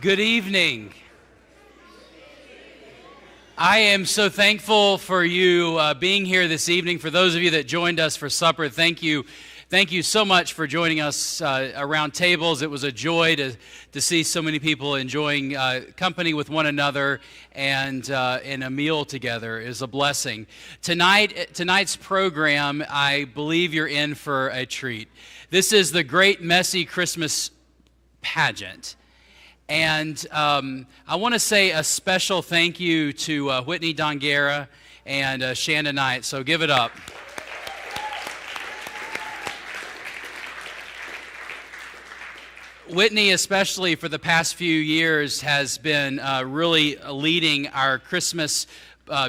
Good evening. I am so thankful for you being here this evening. For those of you that joined us for supper, thank you. Thank you so much for joining us around tables. It was a joy to see so many people enjoying company with one another and a meal together is a blessing. Tonight's program, I believe you're in for a treat. This is the Great Messy Christmas Pageant. And I want to say a special thank you to Whitney Dongera and Shannon Knight, so give it up. Whitney, especially for the past few years, has been really leading our Christmas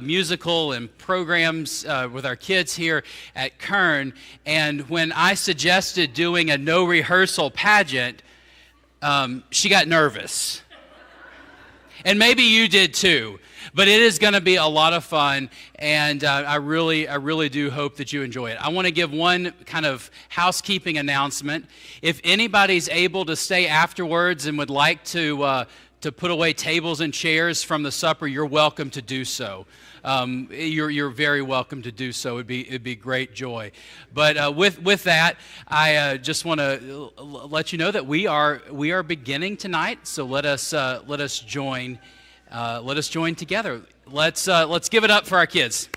musical and programs with our kids here at Kern. And when I suggested doing a no rehearsal pageant, she got nervous. And maybe you did too. But it is going to be a lot of fun, and I really do hope that you enjoy it. I want to give one kind of housekeeping announcement. If anybody's able to stay afterwards and would like to put away tables and chairs from the supper, you're welcome to do so. You're very welcome to do so. It'd be great joy. But with that, I just want to let you know that we are beginning tonight. So let us join. Let us join together. Let's give it up for our kids.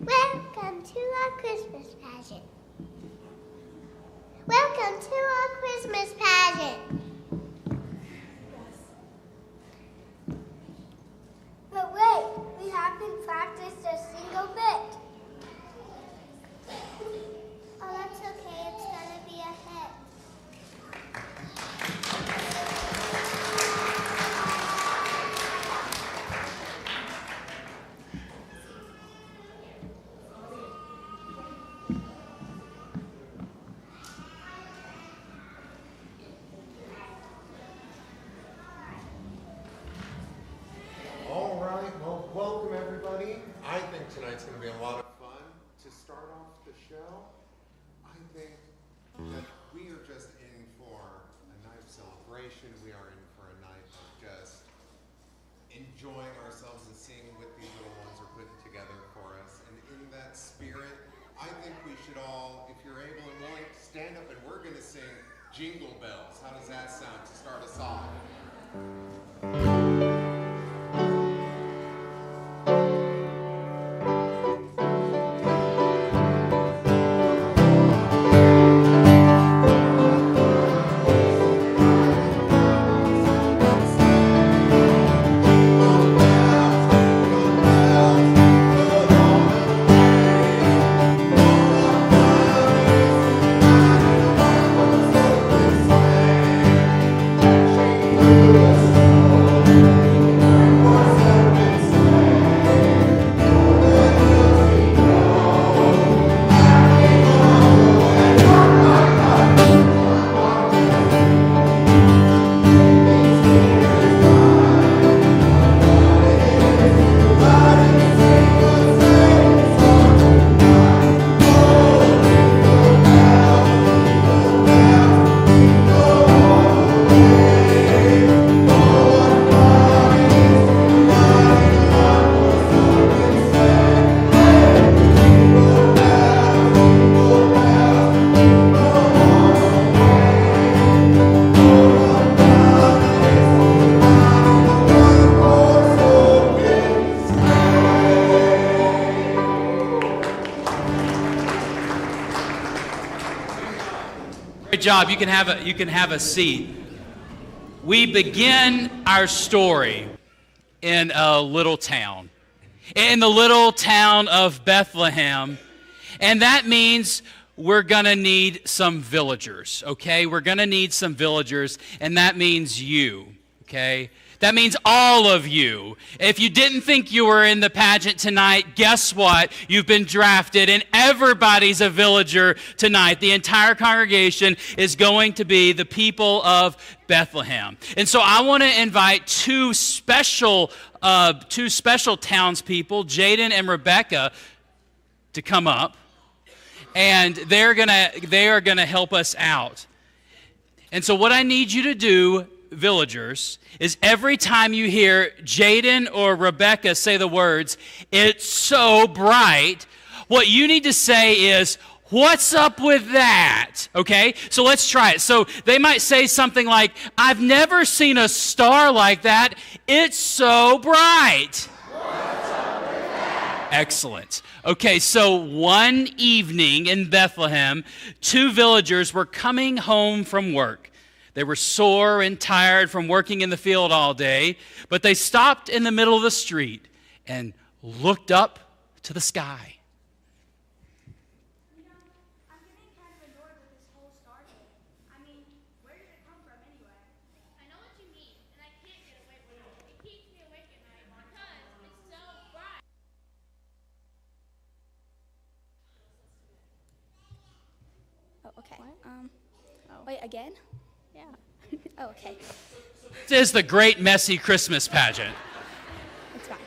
Welcome to our Christmas pageant. Welcome to our Christmas pageant. But wait, we haven't practiced a single bit. Oh, that's okay. It's gonna be a hit. Welcome everybody. I think tonight's going to be a lot of fun. To start off the show, I think that we are just in for a night of celebration. We are in for a night of just enjoying ourselves and seeing what these little ones are putting together for us. And in that spirit, I think we should all, if you're able and willing, stand up and we're going to sing Jingle Bells. How does that sound to start us off? Jingle Great job. You can have a seat. We begin our story in a little town, in the little town of Bethlehem, and that means we're going to need some villagers, okay? We're going to need some villagers, and that means you, okay? That means all of you. If you didn't think you were in the pageant tonight, guess what? You've been drafted, and everybody's a villager tonight. The entire congregation is going to be the people of Bethlehem. And so I want to invite two special townspeople, Jaden and Rebecca, to come up. And they are gonna help us out. And so what I need you to do, villagers, is every time you hear Jaden or Rebecca say the words, "It's so bright," what you need to say is, "What's up with that?" Okay? So let's try it. So they might say something like, "I've never seen a star like that. It's so bright." What's up with that? Excellent. Okay, so one evening in Bethlehem, two villagers were coming home from work. They were sore and tired from working in the field all day, but they stopped in the middle of the street and looked up to the sky. You know, I'm getting kind of annoyed with this whole star thing. I mean, where did it come from anyway? I know what you mean, and I can't get away from it. It keeps me awake at night because it's so bright. Oh, okay. Wait, again? Yeah. Oh, okay. This is the great messy Christmas pageant. It's fine.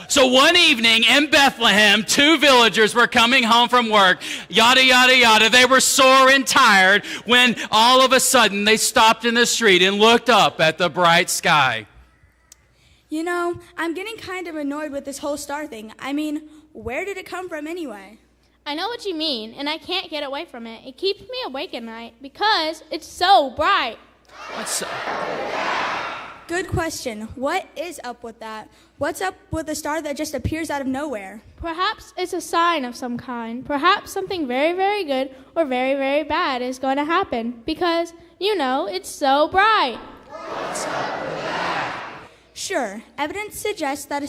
So one evening in Bethlehem, two villagers were coming home from work, yada, yada, yada. They were sore and tired when all of a sudden they stopped in the street and looked up at the bright sky. You know, I'm getting kind of annoyed with this whole star thing. I mean, where did it come from anyway? I know what you mean, and I can't get away from it. It keeps me awake at night because it's so bright. Good question. What is up with that? What's up with a star that just appears out of nowhere? Perhaps it's a sign of some kind. Perhaps something very, very good or very, very bad is going to happen because, you know, it's so bright. What's up with that? Sure. Evidence suggests that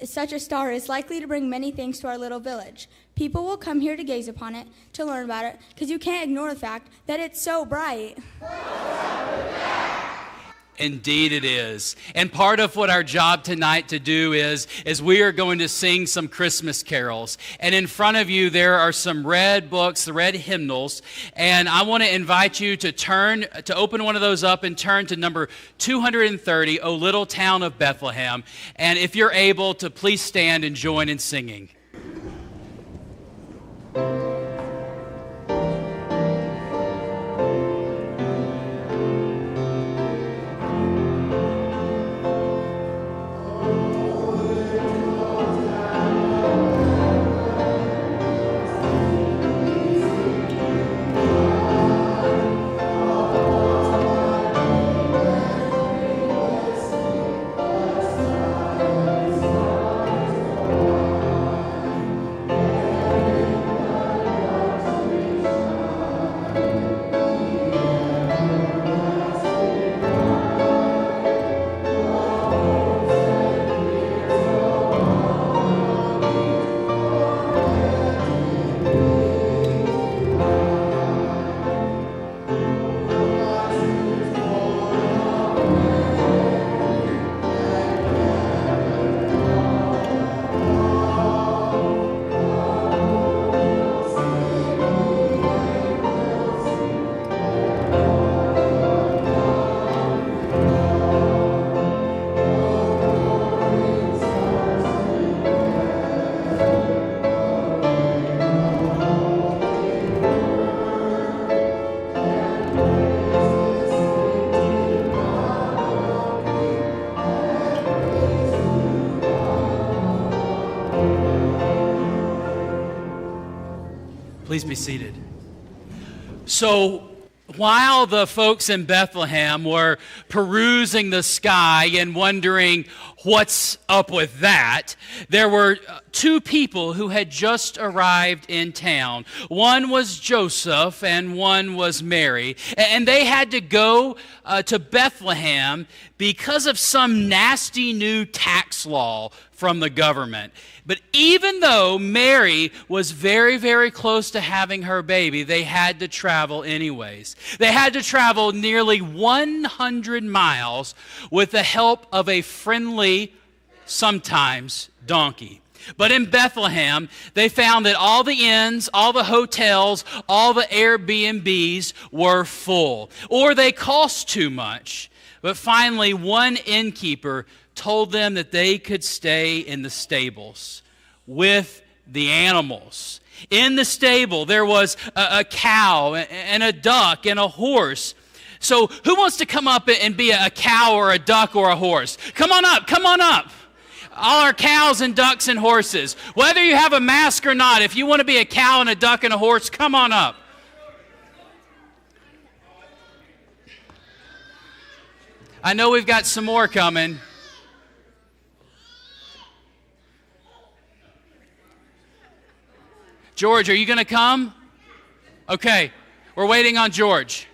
such a star is likely to bring many things to our little village. People will come here to gaze upon it, to learn about it, because you can't ignore the fact that it's so bright. Indeed it is. And part of what our job tonight to do is we are going to sing some Christmas carols. And in front of you there are some red books, the red hymnals. And I want to invite you to open one of those up and turn to number 230, O Little Town of Bethlehem. And if you're able to, please stand and join in singing. Please be seated. So while the folks in Bethlehem were perusing the sky and wondering what's up with that, there were two people who had just arrived in town. One was Joseph and one was Mary. And they had to go to Bethlehem because of some nasty new tax law from the government. But even though Mary was very, very close to having her baby, they had to travel anyways. They had to travel nearly 100 miles with the help of a friendly, sometimes, donkey. But in Bethlehem, they found that all the inns, all the hotels, all the Airbnbs were full, or they cost too much. But finally, one innkeeper told them that they could stay in the stables with the animals. In the stable, there was a cow and a duck and a horse. So who wants to come up and be a cow or a duck or a horse? Come on up, come on up. All our cows and ducks and horses. Whether you have a mask or not, if you want to be a cow and a duck and a horse, come on up. I know we've got some more coming. George, are you going to come? Okay, we're waiting on George.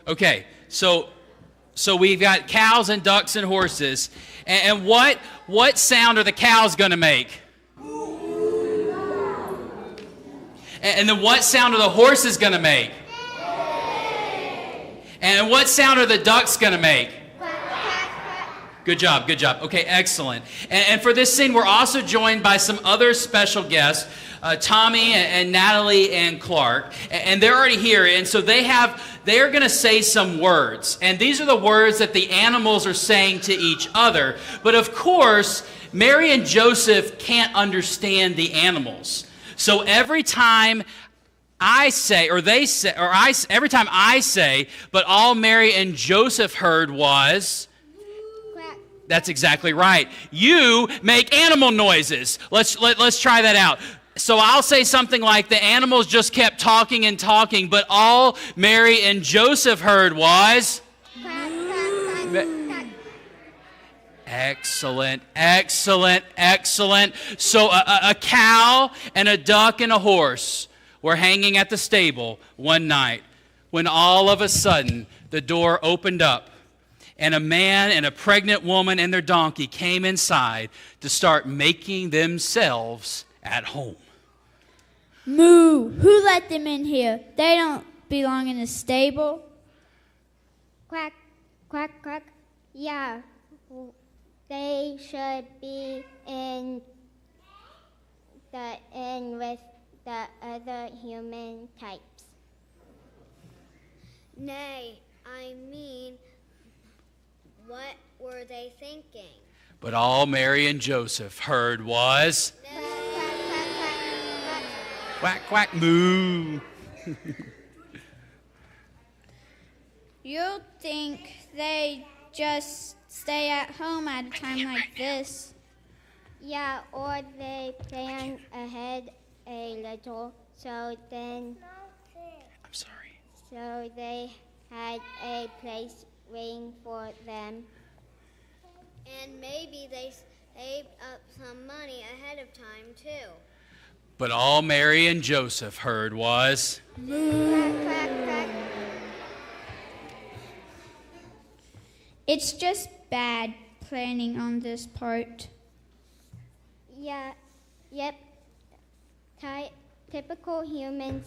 Okay, so we've got cows and ducks and horses. And what sound are the cows going to make? And then what sound are the horses going to make? And what sound are the ducks going to make? Good job, good job. Okay, excellent. And for this scene, we're also joined by some other special guests, Tommy and Natalie and Clark, and they're already here. And so they're going to say some words. And these are the words that the animals are saying to each other. But of course, Mary and Joseph can't understand the animals. So every time I say, every time I say, but all Mary and Joseph heard was... That's exactly right. You make animal noises. Let's try that out. So I'll say something like the animals just kept talking and talking, but all Mary and Joseph heard was... Excellent, excellent, excellent. So a cow and a duck and a horse were hanging at the stable one night when all of a sudden the door opened up. And a man and a pregnant woman and their donkey came inside to start making themselves at home. Moo! Who let them in here? They don't belong in the stable. Quack, quack, quack. Yeah, they should be in with the other human types. Nay, I mean... what were they thinking? But all Mary and Joseph heard was... quack, quack, moo. You'll think they just stay at home at a time like this. Yeah, or they plan ahead a little, so then... I'm sorry. So they had a place waiting for them. And maybe they saved up some money ahead of time, too. But all Mary and Joseph heard was... Quack, quack, quack. It's just bad planning on this part. Yeah, yep. Typical human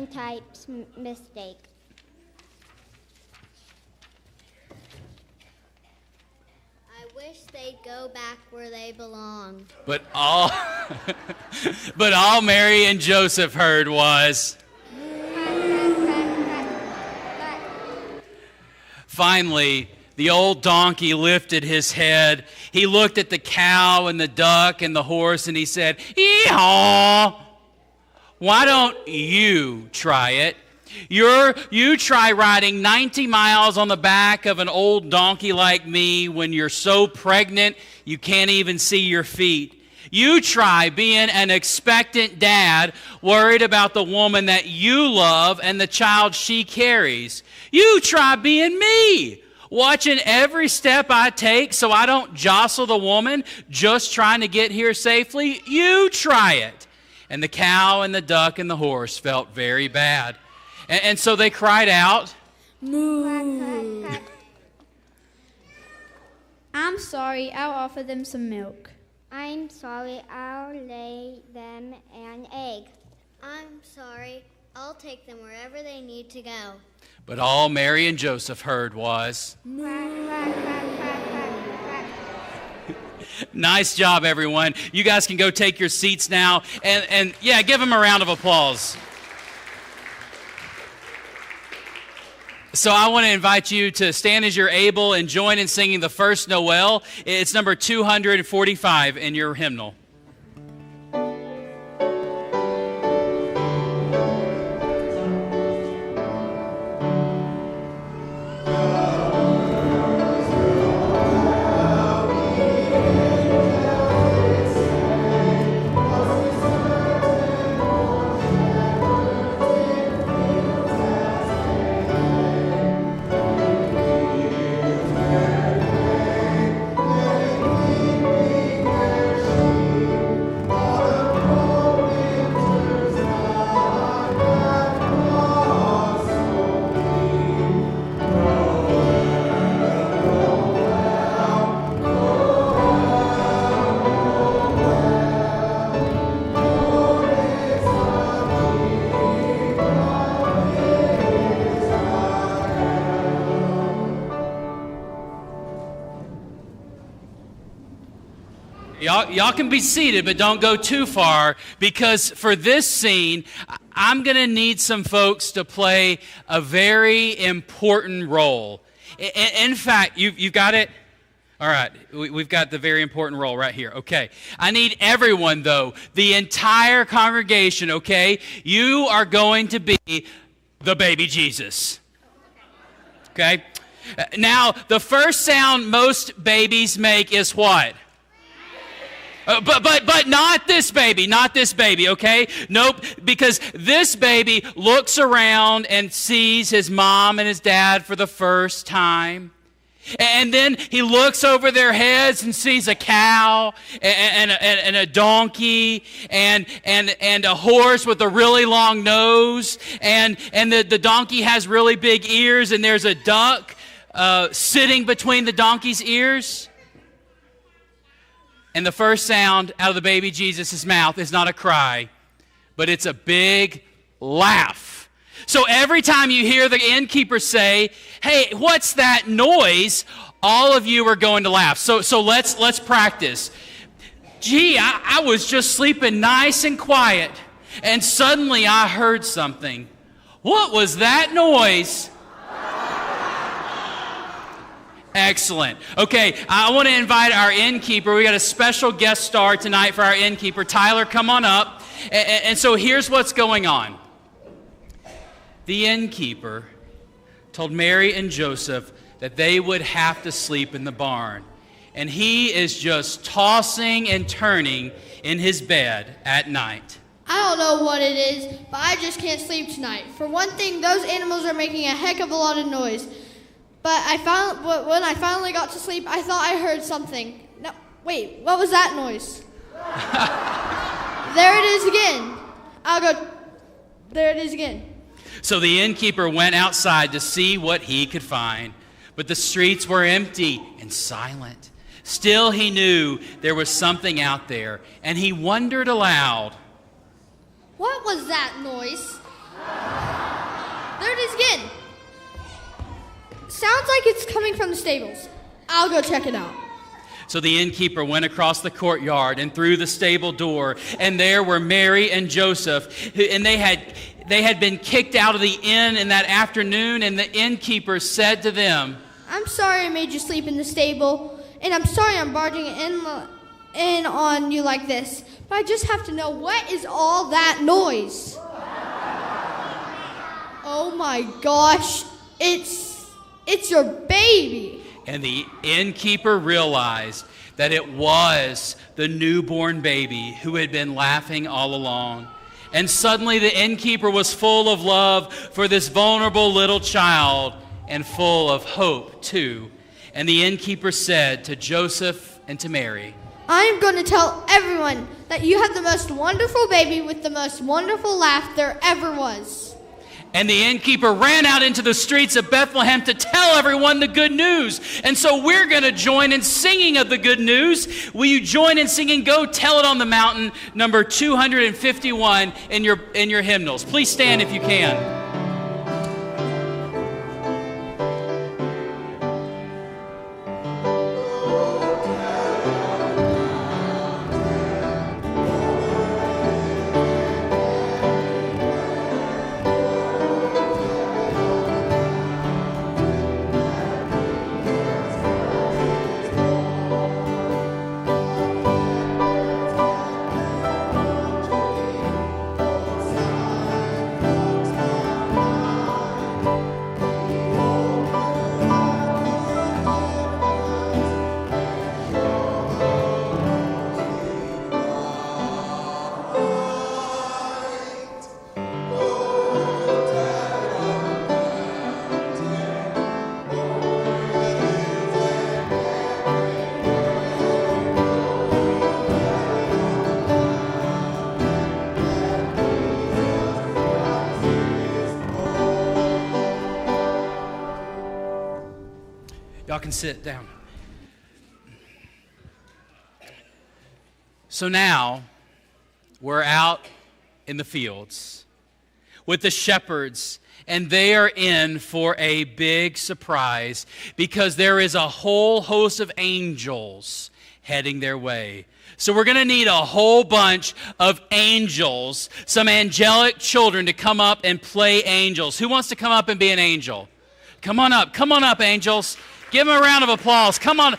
type's mistake. I wish they'd go back where they belong. But all Mary and Joseph heard was... Finally, the old donkey lifted his head. He looked at the cow and the duck and the horse and he said, "Yee-haw! Why don't you try it? You try riding 90 miles on the back of an old donkey like me when you're so pregnant you can't even see your feet You try being an expectant dad, worried about the woman that you love and the child she carries. You try being me, watching every step I take so I don't jostle the woman just trying to get here safely. You try it. And the cow and the duck and the horse felt very bad. And so they cried out, Moo. I'm sorry, I'll offer them some milk. I'm sorry, I'll lay them an egg. I'm sorry, I'll take them wherever they need to go. but all Mary and Joseph heard was, Nice job, everyone. You guys can go take your seats now. And yeah, give them a round of applause. So I want to invite you to stand as you're able and join in singing the First Noel. It's number 245 in your hymnal. Y'all can be seated, but don't go too far, because for this scene, I'm going to need some folks to play a very important role. In fact, you've got it? All right, we've got the very important role right here. Okay, I need everyone, though, the entire congregation, okay? You are going to be the baby Jesus. Okay? Now, the first sound most babies make is what? But not this baby, okay? Nope, because this baby looks around and sees his mom and his dad for the first time. And then he looks over their heads and sees a cow and a donkey and a horse with a really long nose. And the donkey has really big ears, and there's a duck sitting between the donkey's ears. And the first sound out of the baby Jesus' mouth is not a cry, but it's a big laugh. So every time you hear the innkeeper say, "Hey, what's that noise?" all of you are going to laugh. So let's practice. Gee, I was just sleeping nice and quiet, and suddenly I heard something. What was that noise? Excellent. Okay, I want to invite our innkeeper. We got a special guest star tonight for our innkeeper. Tyler, come on up. And so here's what's going on. The innkeeper told Mary and Joseph that they would have to sleep in the barn. And he is just tossing and turning in his bed at night. I don't know what it is, but I just can't sleep tonight. For one thing, those animals are making a heck of a lot of noise. But when I finally got to sleep, I thought I heard something. No, wait, what was that noise? There it is again. There it is again. So the innkeeper went outside to see what he could find. But the streets were empty and silent. Still, he knew there was something out there, and he wondered aloud. What was that noise? There it is again. Sounds like it's coming from the stables. I'll go check it out. So the innkeeper went across the courtyard and through the stable door, and there were Mary and Joseph, and they had been kicked out of the inn in that afternoon, and the innkeeper said to them, I'm sorry I made you sleep in the stable, and I'm sorry I'm barging in on you like this, but I just have to know, what is all that noise? Oh my gosh, it's your baby. And the innkeeper realized that it was the newborn baby who had been laughing all along. And suddenly the innkeeper was full of love for this vulnerable little child and full of hope too. And the innkeeper said to Joseph and to Mary, I am going to tell everyone that you have the most wonderful baby with the most wonderful laugh there ever was. And the innkeeper ran out into the streets of Bethlehem to tell everyone the good news. And so we're going to join in singing of the good news. Will you join in singing Go Tell It on the Mountain, number 251 in your hymnals? Please stand if you can. Y'all can sit down. So now we're out in the fields with the shepherds, and they are in for a big surprise because there is a whole host of angels heading their way. So we're going to need a whole bunch of angels, some angelic children to come up and play angels. Who wants to come up and be an angel? Come on up, angels. Give them a round of applause. Come on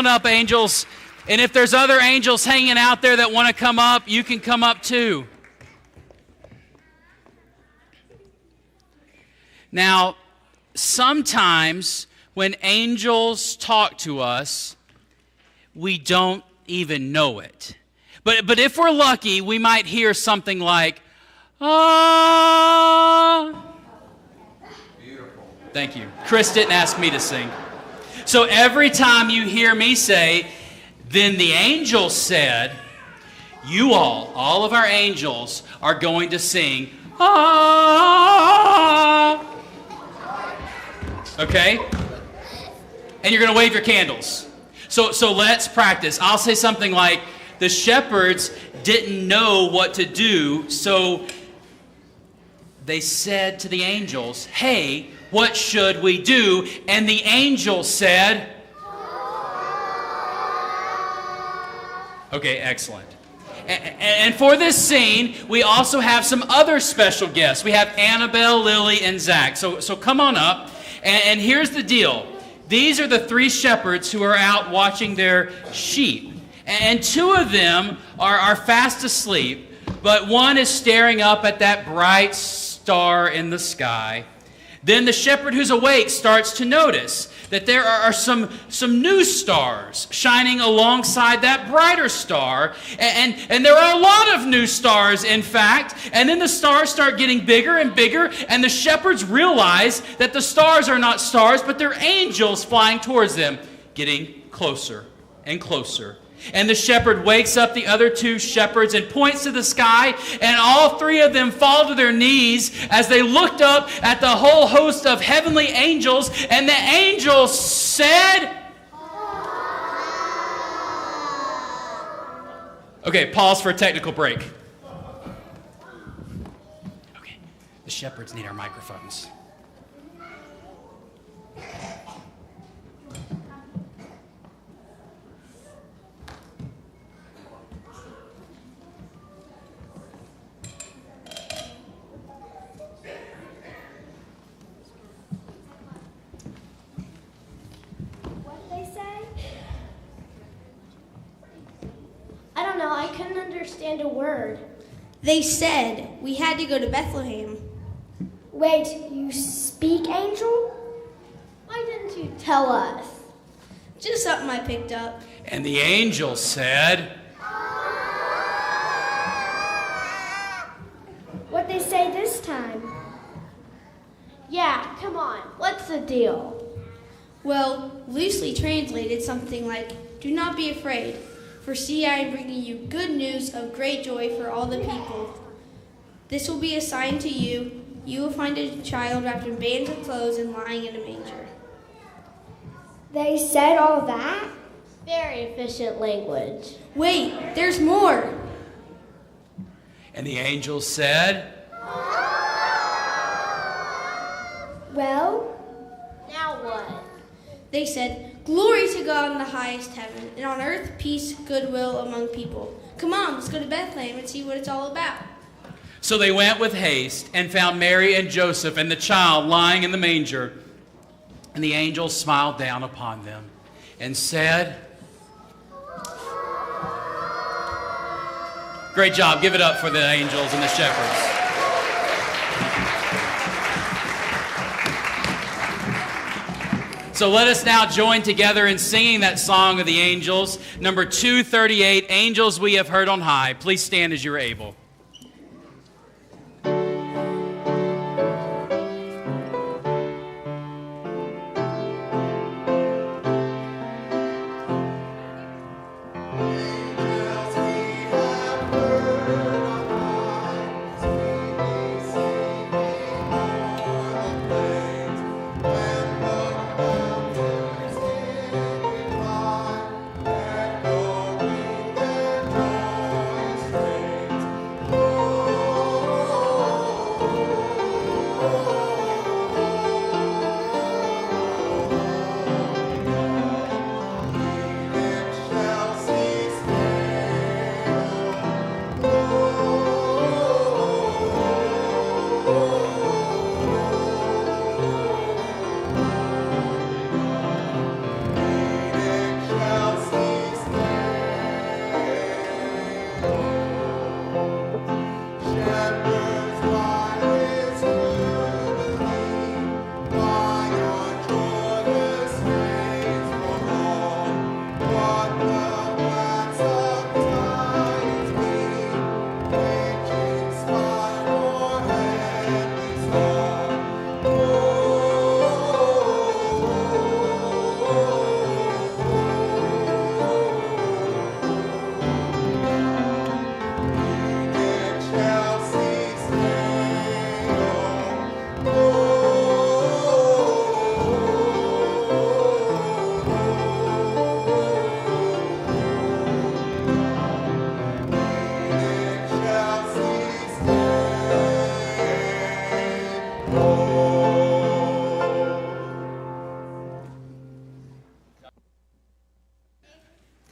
up, angels. And if there's other angels hanging out there that want to come up, you can come up too. Now, sometimes when angels talk to us, we don't even know it. But if we're lucky, we might hear something like, ah. Beautiful. Thank you. Chris didn't ask me to sing. So every time you hear me say, then the angel said, you all of our angels are going to sing, ah. Okay? And you're going to wave your candles. So let's practice. I'll say something like, the shepherds didn't know what to do, so they said to the angels, hey, what should we do? And the angel said, okay, excellent. And for this scene, we also have some other special guests. We have Annabelle, Lily, and Zach. So come on up. And here's the deal. These are the three shepherds who are out watching their sheep. And two of them are fast asleep, but one is staring up at that bright star in the sky. Then the shepherd who's awake starts to notice that there are some new stars shining alongside that brighter star. And there are a lot of new stars, in fact. And then the stars start getting bigger and bigger, and the shepherds realize that the stars are not stars, but they're angels flying towards them, getting closer and closer. And the shepherd wakes up the other two shepherds and points to the sky, and all three of them fall to their knees as they looked up at the whole host of heavenly angels, and the angels said, okay, pause for a technical break. Okay, the shepherds need our microphones. I don't know, I couldn't understand a word. They said we had to go to Bethlehem. Wait, you speak angel? Why didn't you tell us? Just something I picked up. And the angel said, What'd they say this time? Yeah, come on. What's the deal? Well, loosely translated, something like, do not be afraid, for see, I am bringing you good news of great joy for all the people. This will be a sign to you. You will find a child wrapped in bands of clothes and lying in a manger. They said all that? Very efficient language. Wait, there's more. and the angel said, Well, now what? They said, Glory to God in the highest heaven, and on earth peace, goodwill among people. Come on, let's go to Bethlehem and see what it's all about. So they went with haste and found Mary and Joseph and the child lying in the manger. And the angel smiled down upon them and said, Great job. Give it up for the angels and the shepherds. So let us now join together in singing that song of the angels, number 238, Angels We Have Heard on High. Please stand as you're able.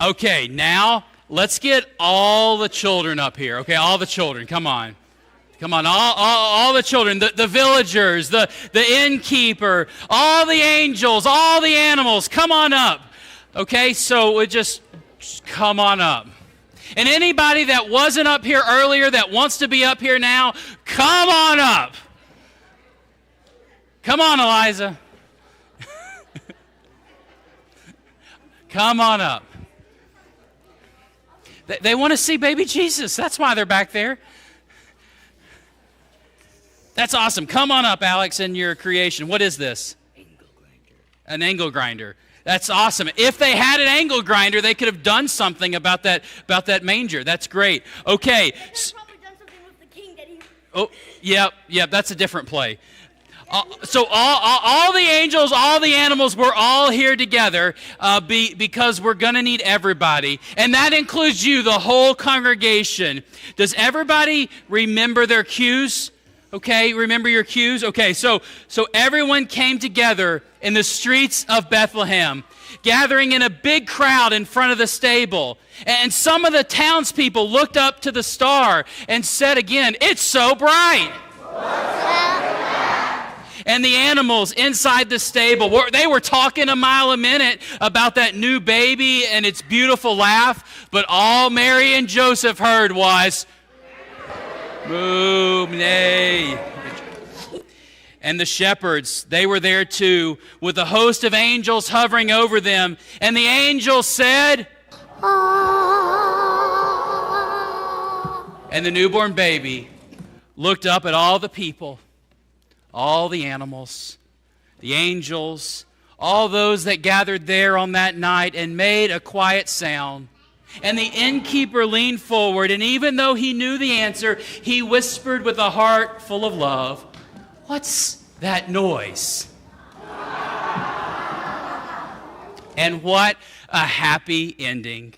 Okay, now let's get all the children up here. Okay, all the children, come on. Come on, all the children, the villagers, the innkeeper, all the angels, all the animals, come on up. Okay, so we just come on up. And anybody that wasn't up here earlier that wants to be up here now, come on up. Come on, Eliza. Come on up. They want to see baby Jesus. That's why they're back there. That's awesome. Come on up, Alex, in your creation. What is this? Angle grinder. An angle grinder. That's awesome. If they had an angle grinder, they could have done something about that manger. That's great. Okay. They could have probably done something with the king that he... Oh, yep. That's a different play. So all the angels, all the animals, we're all here together because we're going to need everybody. And that includes you, the whole congregation. Does everybody remember their cues? Okay, remember your cues? Okay, so everyone came together in the streets of Bethlehem, gathering in a big crowd in front of the stable. And some of the townspeople looked up to the star and said again, "It's so bright." And the animals inside the stable, they were talking a mile a minute about that new baby and its beautiful laugh, but all Mary and Joseph heard was, "Moo, nay." And the shepherds, they were there too, with a host of angels hovering over them. And the angels said, and the newborn baby looked up at all the people, all the animals, the angels, all those that gathered there on that night, and made a quiet sound. And the innkeeper leaned forward, and even though he knew the answer, he whispered with a heart full of love, "What's that noise?" And what a happy ending.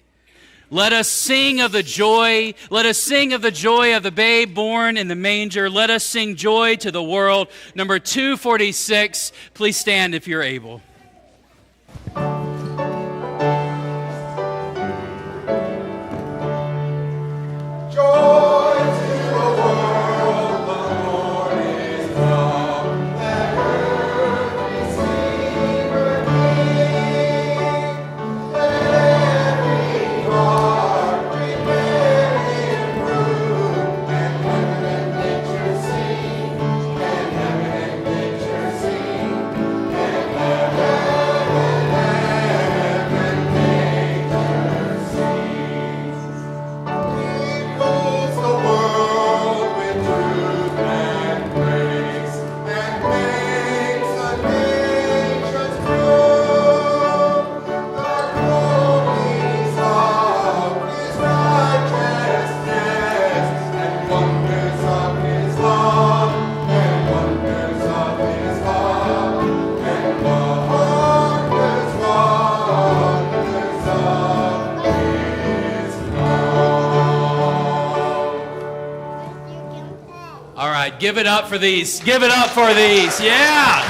Let us sing of the joy. Let us sing of the joy of the babe born in the manger. Let us sing joy to the world. Number 246. Please stand if you're able. Give it up for these. Give it up for these. Yeah.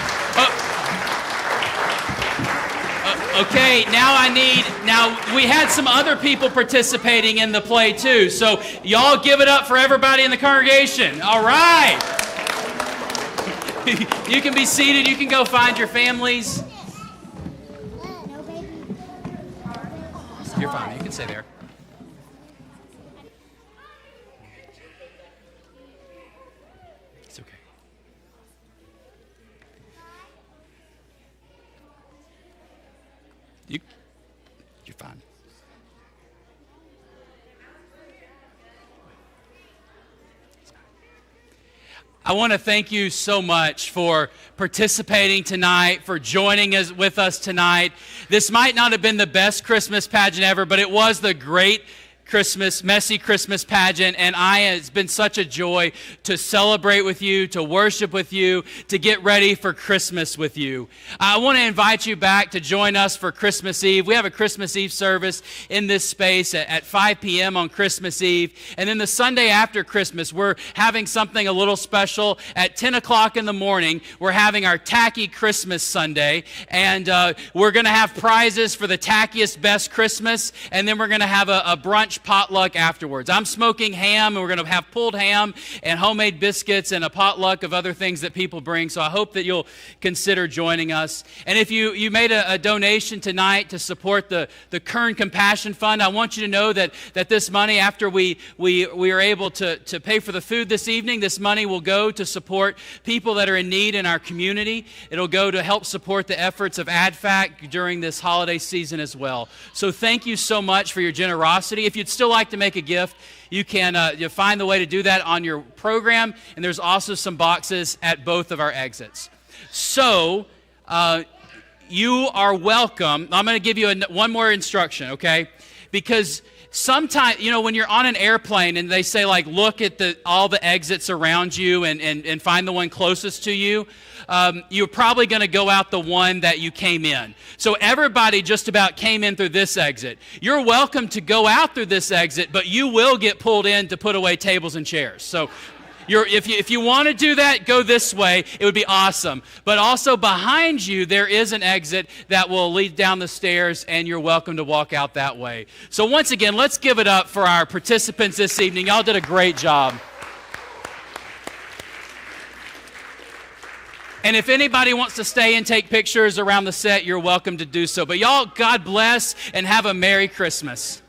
Okay, now we had some other people participating in the play too. So y'all give it up for everybody in the congregation. All right. You can be seated. You can go find your families. You're fine. You can stay there. You're fine. I want to thank you so much for participating tonight, for joining us with us tonight. This might not have been the best Christmas pageant ever, but it was the great messy Christmas pageant, and it's been such a joy to celebrate with you, to worship with you, to get ready for Christmas with you. I want to invite you back to join us for Christmas Eve. We have a Christmas Eve service in this space at 5 p.m. on Christmas Eve, and then the Sunday after Christmas, we're having something a little special. At 10 o'clock in the morning, we're having our Tacky Christmas Sunday, and we're going to have prizes for the tackiest best Christmas, and then we're going to have a brunch potluck afterwards. I'm smoking ham, and we're going to have pulled ham and homemade biscuits and a potluck of other things that people bring. So I hope that you'll consider joining us. And if you made a donation tonight to support the Kern Compassion Fund, I want you to know that this money, after we are able to pay for the food this evening, this money will go to support people that are in need in our community. It'll go to help support the efforts of ADFAC during this holiday season as well. So thank you so much for your generosity. If you'd still like to make a gift, you can find the way to do that on your program, and there's also some boxes at both of our exits. So you are welcome. I'm going to give you one more instruction, okay? Because sometimes, when you're on an airplane and they say, like, look at all the exits around you and find the one closest to you, you're probably going to go out the one that you came in. So everybody just about came in through this exit. You're welcome to go out through this exit, but you will get pulled in to put away tables and chairs. So if you want to do that, go this way. It would be awesome. But also behind you, there is an exit that will lead down the stairs, and you're welcome to walk out that way. So once again, let's give it up for our participants this evening. Y'all did a great job. And if anybody wants to stay and take pictures around the set, you're welcome to do so. But y'all, God bless and have a Merry Christmas.